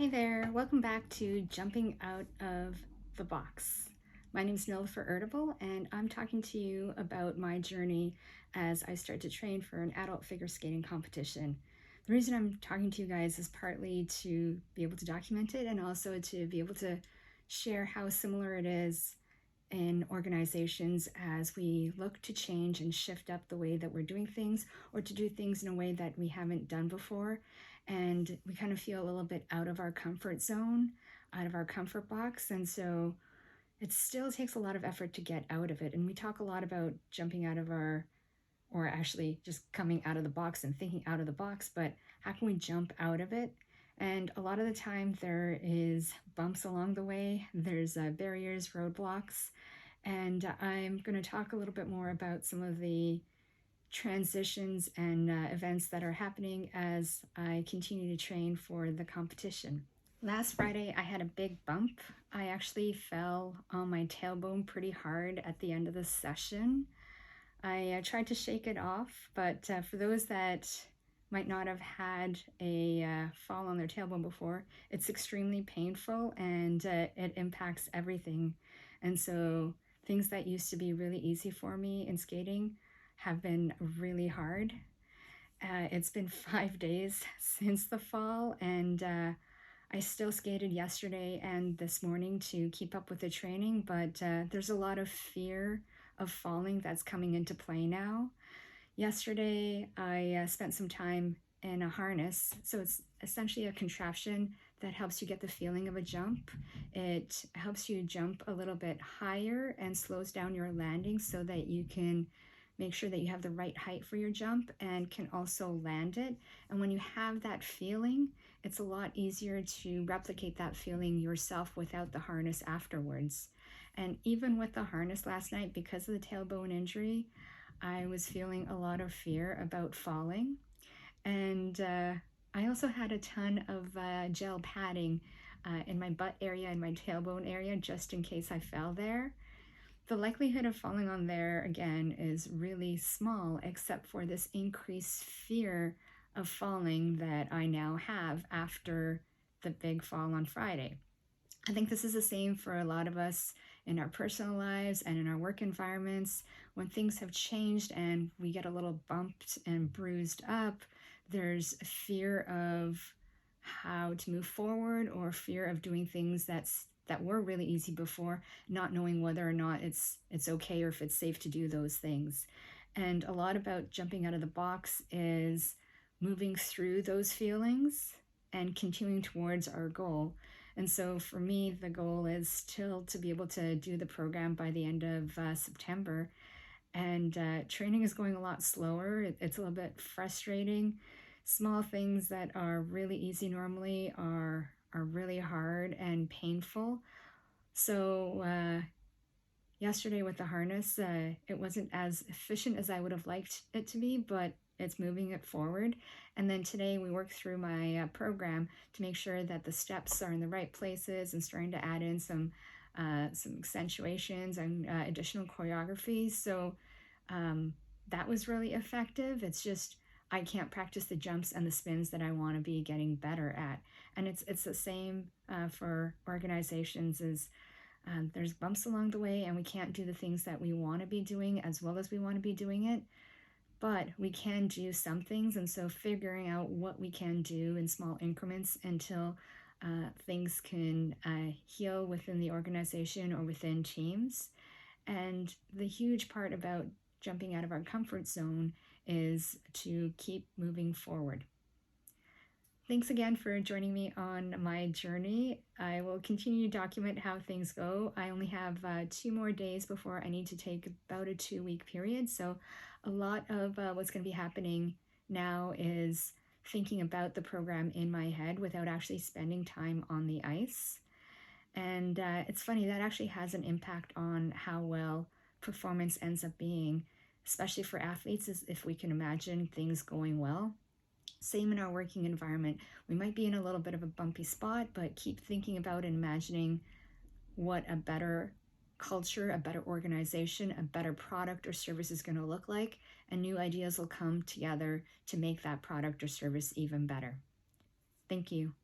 Hey there, welcome back to Jumping Out of the Box. My name is Nilüfer Erdebel, and I'm talking to you about my journey as I start to train for an adult figure skating competition. The reason I'm talking to you guys is partly to be able to document it and also to be able to share how similar it is in organizations as we look to change and shift up the way that we're doing things or to do things in a way that we haven't done before. And we kind of feel a little bit out of our comfort zone, out of our comfort box. And so it still takes a lot of effort to get out of it. And we talk a lot about jumping out of or actually just coming out of the box and thinking out of the box, but how can we jump out of it? And a lot of the time there is bumps along the way, there's barriers, roadblocks, and I'm going to talk a little bit more about some of the transitions and events that are happening as I continue to train for the competition. Last Friday, I had a big bump. I actually fell on my tailbone pretty hard at the end of the session. I tried to shake it off, but for those that might not have had a fall on their tailbone before, it's extremely painful and it impacts everything. And so things that used to be really easy for me in skating have been really hard. It's been 5 days since the fall, and I still skated yesterday and this morning to keep up with the training, but there's a lot of fear of falling that's coming into play now. Yesterday, I spent some time in a harness. So it's essentially a contraption that helps you get the feeling of a jump. It helps you jump a little bit higher and slows down your landing so that you can make sure that you have the right height for your jump and can also land it. And when you have that feeling, it's a lot easier to replicate that feeling yourself without the harness afterwards. And even with the harness last night, because of the tailbone injury, I was feeling a lot of fear about falling. And I also had a ton of gel padding in my butt area and my tailbone area just in case I fell there. The likelihood of falling on there again is really small, except for this increased fear of falling that I now have after the big fall on Friday. I think this is the same for a lot of us in our personal lives and in our work environments. When things have changed and we get a little bumped and bruised up, there's fear of how to move forward or fear of doing things that were really easy before, not knowing whether or not it's okay or if it's safe to do those things. And a lot about jumping out of the box is moving through those feelings and continuing towards our goal. And so for me, the goal is still to be able to do the program by the end of September. And training is going a lot slower. It's a little bit frustrating. Small things that are really easy normally are really hard and painful. So yesterday with the harness, it wasn't as efficient as I would have liked it to be, but it's moving it forward. And then today we worked through my program to make sure that the steps are in the right places and starting to add in some accentuations and additional choreography. So that was really effective. It's just I can't practice the jumps and the spins that I want to be getting better at. And it's the same for organizations as there's bumps along the way and we can't do the things that we want to be doing as well as we want to be doing it, but we can do some things. And so figuring out what we can do in small increments until things can heal within the organization or within teams. And the huge part about jumping out of our comfort zone is to keep moving forward. Thanks again for joining me on my journey. I will continue to document how things go. I only have 2 more days before I need to take about a 2-week period. So a lot of what's going to be happening now is thinking about the program in my head without actually spending time on the ice. And it's funny, that actually has an impact on how well performance ends up being, especially for athletes, as if we can imagine things going well. Same in our working environment. We might be in a little bit of a bumpy spot, but keep thinking about and imagining what a better culture, a better organization, a better product or service is going to look like, and new ideas will come together to make that product or service even better. Thank you.